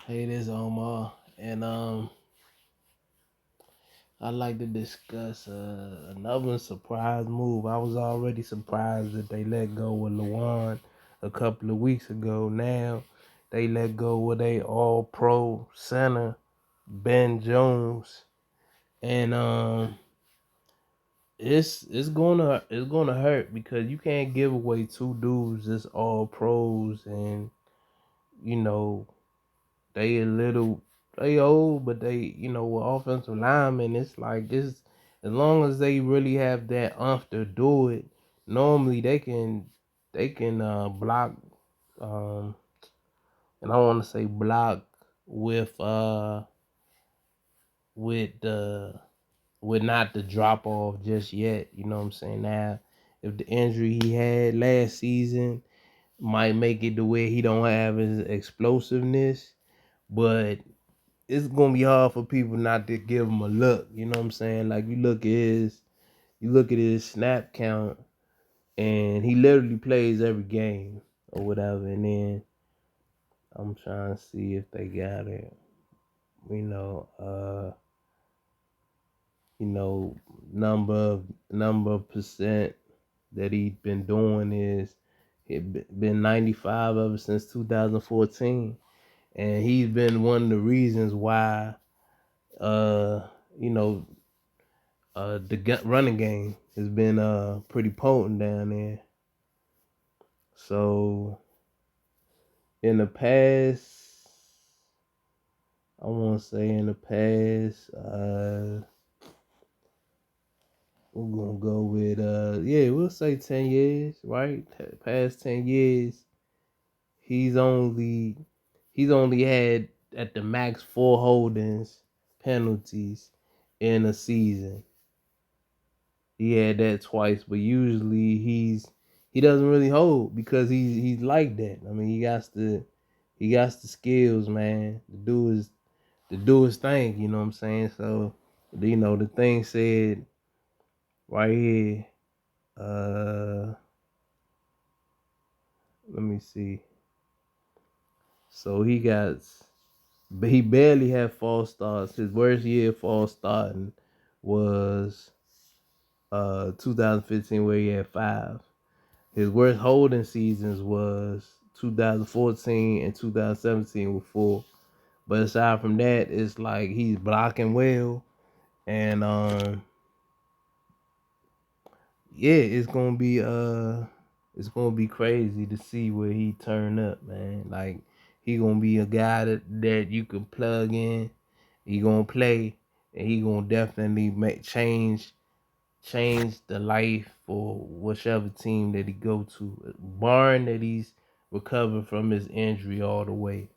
Hey, this Omar, and I'd like to discuss another surprise move. I was already surprised that they let go with Lawan a couple of weeks ago. Now they let go with a All-Pro center, Ben Jones, and it's gonna hurt because you can't give away two dudes that's All Pros, and you know they a little they old, but they with offensive linemen, it's like this. As long as they really have that to do it, normally they can block, um and I want to say block with with the with not the drop off just yet. You know what I'm saying? Now, if the injury he had last season might make it to where he don't have his explosiveness, but it's gonna be hard for people not to give him a look. You know what I'm saying? Like you look at his snap count, and he literally plays every game or whatever. And then I'm trying to see if they got it. You know, uh, you know, number of percent that he's been doing is it been 95 ever since 2014, and he's been one of the reasons why uh you know the running game has been pretty potent down there. So in the past, I want to say in the past, we're gonna go with yeah, we'll say 10 years, right? Past 10 years, he's only he's only had at the max 4 holdings penalties in a season. He had that twice, but usually he doesn't really hold because he's like that. I mean, he got the skills, man. To do his thing. You know what I'm saying? So, the thing said right here. Let me see. So he barely had false starts. His worst year of false starting was 2015, where he had 5. His worst holding seasons was 2014 and 2017 with 4. But aside from that, it's like he's blocking well, and yeah, it's gonna be crazy to see where he turn up, man. Like he gonna be a guy that you could plug in. He gonna play, and he gonna definitely make change the life for whichever team that he go to, barring that he's recovered from his injury all the way.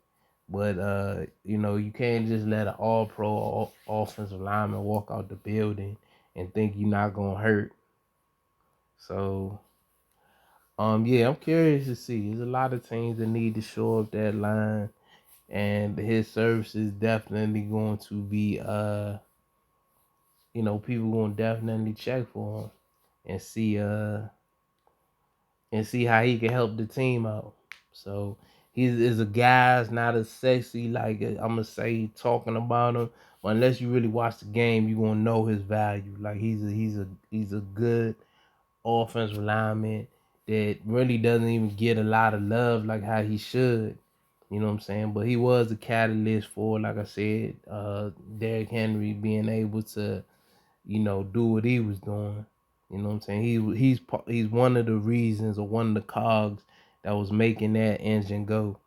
But you can't just let an all pro offensive lineman walk out the building and think you're not gonna hurt. So yeah, I'm curious to see. There's a lot of teams that need to show up that line, and his service is definitely going to be people gonna definitely check for him and see how he can help the team out. So he is a guy that's not as sexy like I'm gonna say talking about him, but unless you really watch the game, you gonna know his value. Like he's a good offensive lineman that really doesn't even get a lot of love like how he should. You know what I'm saying? But he was a catalyst for, like I said, Derrick Henry being able to do what he was doing. You know what I'm saying? He's one of the reasons, or one of the cogs that was making that engine go.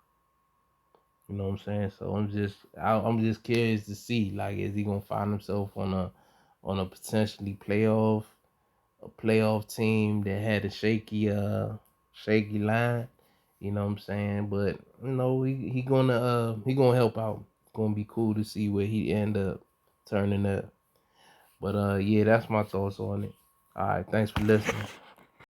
You know what I'm saying? So I'm just curious to see, like, is he gonna find himself on a potentially playoff team that had a shaky line. You know what I'm saying? But he gonna help out. It's gonna be cool to see where he end up turning up. But yeah, that's my thoughts on it. All right, thanks for listening.